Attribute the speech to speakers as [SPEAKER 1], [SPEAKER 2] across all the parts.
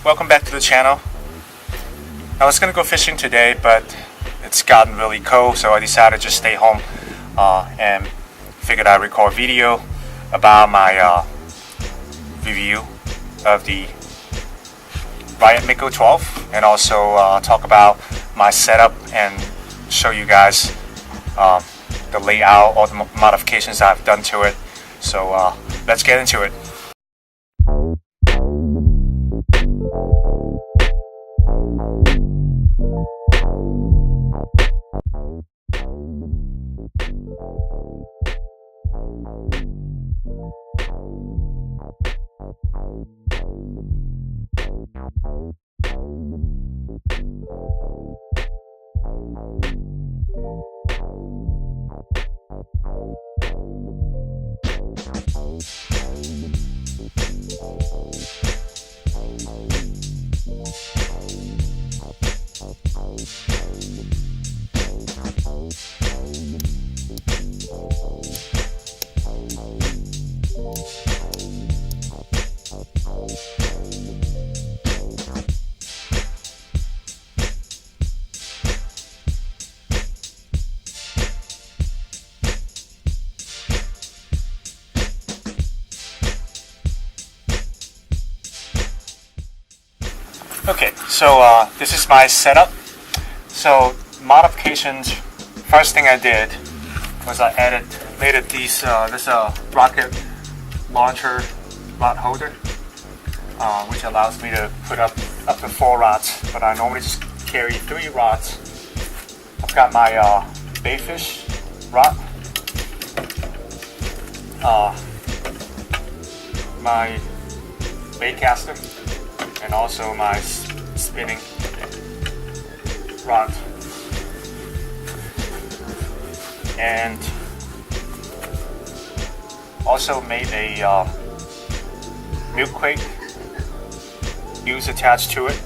[SPEAKER 1] Welcome back to the channel. I was gonna go fishing today, but it's gotten really cold, so I decided to just stay home and figured I'd record a video about my review of the Riot Mako12 and also talk about my setup and show you guys the layout, all the modifications I've done to it. So let's get into it. Okay, so this is my setup. So modifications, first thing I did was I added these this rocket launcher rod holder, which allows me to put up to 4 rods, but I normally just carry 3 rods. I've got my bayfish rod, my baitcaster, and also my spinning rod. And also made a milk crate used attached to it.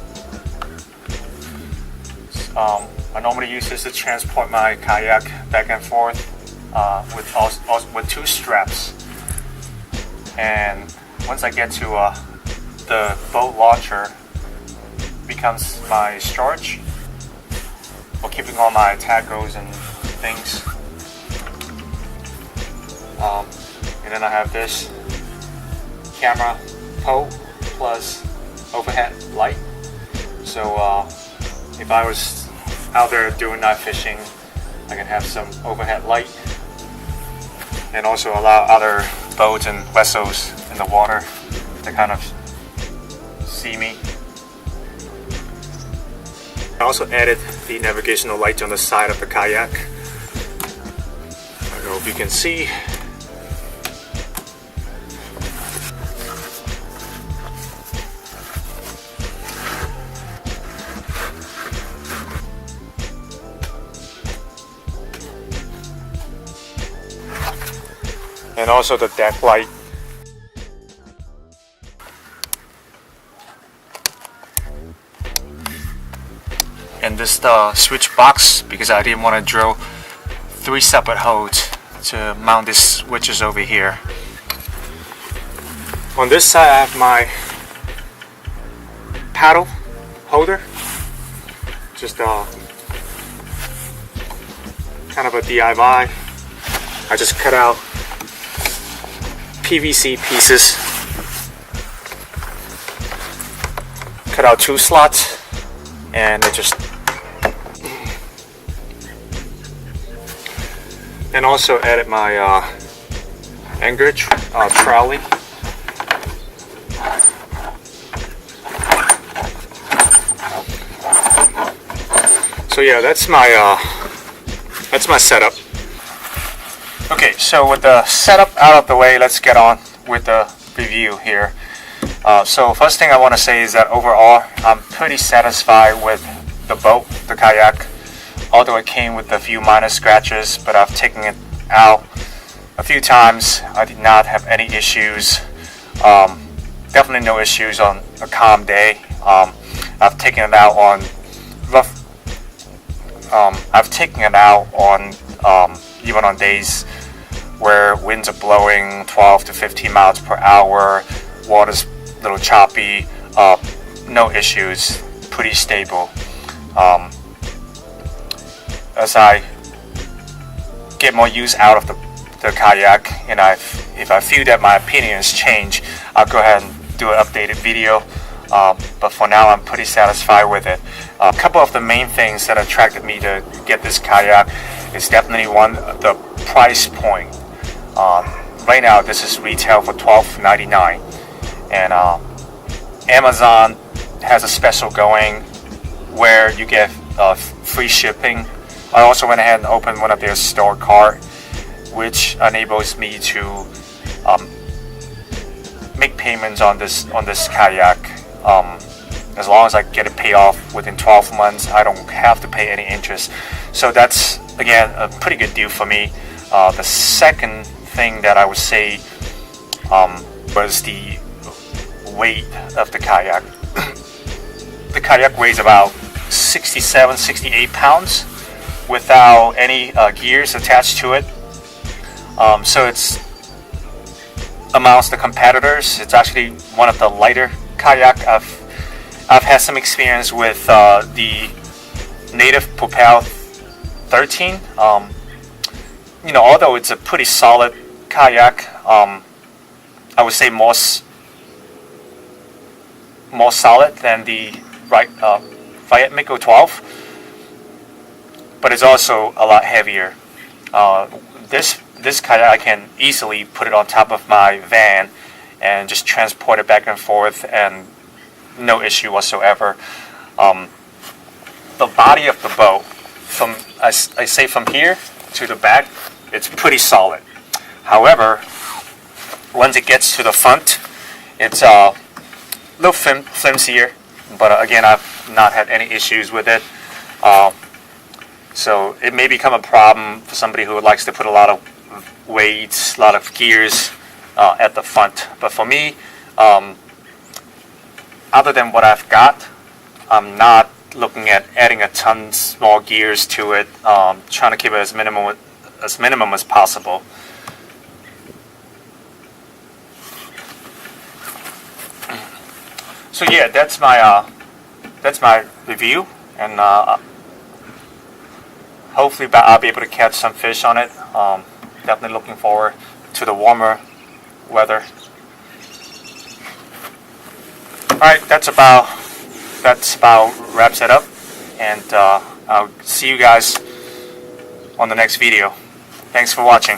[SPEAKER 1] I normally use this to transport my kayak back and forth with 2 straps. And once I get to the boat launcher, becomes my storage for keeping all my tackles and things. And then I have this camera pole plus overhead light. So if I was out there doing night fishing, I can have some overhead light and also allow other boats and vessels in the water to kind of see me. I also added the navigational lights on the side of the kayak. I don't know if you can see. And also the deck light. And this switch box, because I didn't want to drill 3 separate holes to mount these switches over here. On this side I have my paddle holder, just kind of a DIY. I just cut out PVC pieces, cut out 2 slots, and I just and also added my anchorage trolley. So yeah, that's my setup. Okay, so with the setup out of the way, let's get on with the review here. So first thing I want to say is that overall, I'm pretty satisfied with the boat, the kayak. Although it came with a few minor scratches, but I've taken it out a few times. I did not have any issues. Definitely no issues on a calm day. I've taken it out on rough. I've taken it out on even on days where winds are blowing 12 to 15 miles per hour, water's a little choppy, no issues, pretty stable. As I get more use out of the kayak, and if I feel that my opinions change, I'll go ahead and do an updated video. But for now, I'm pretty satisfied with it. A couple of the main things that attracted me to get this kayak is definitely one, the price point. Right now, this is retail for $12.99, and Amazon has a special going where you get free shipping. I also went ahead and opened one of their store card, which enables me to make payments on this kayak. As long as I get it paid off within 12 months, I don't have to pay any interest. So that's, again, a pretty good deal for me. The second thing that I would say was the weight of the kayak. The kayak weighs about 67, 68 pounds without any gears attached to it. So it's amongst the competitors, it's actually one of the lighter kayak. I've had some experience with the Native Propel 13. Although it's a pretty solid kayak, I would say more solid than the Riot Mako12, but it's also a lot heavier. This kayak, I can easily put it on top of my van and just transport it back and forth, and no issue whatsoever. The body of the boat, I say from here to the back, it's pretty solid. However, once it gets to the front, it's a little flimsier, but again, I've not had any issues with it. So it may become a problem for somebody who likes to put a lot of weights, a lot of gears at the front. But for me, other than what I've got, I'm not looking at adding a ton more gears to it. Trying to keep it as minimum as possible. So yeah, that's my review, and hopefully I'll be able to catch some fish on it. Definitely looking forward to the warmer weather. Alright, that's about wraps it up, and I'll see you guys on the next video. Thanks for watching.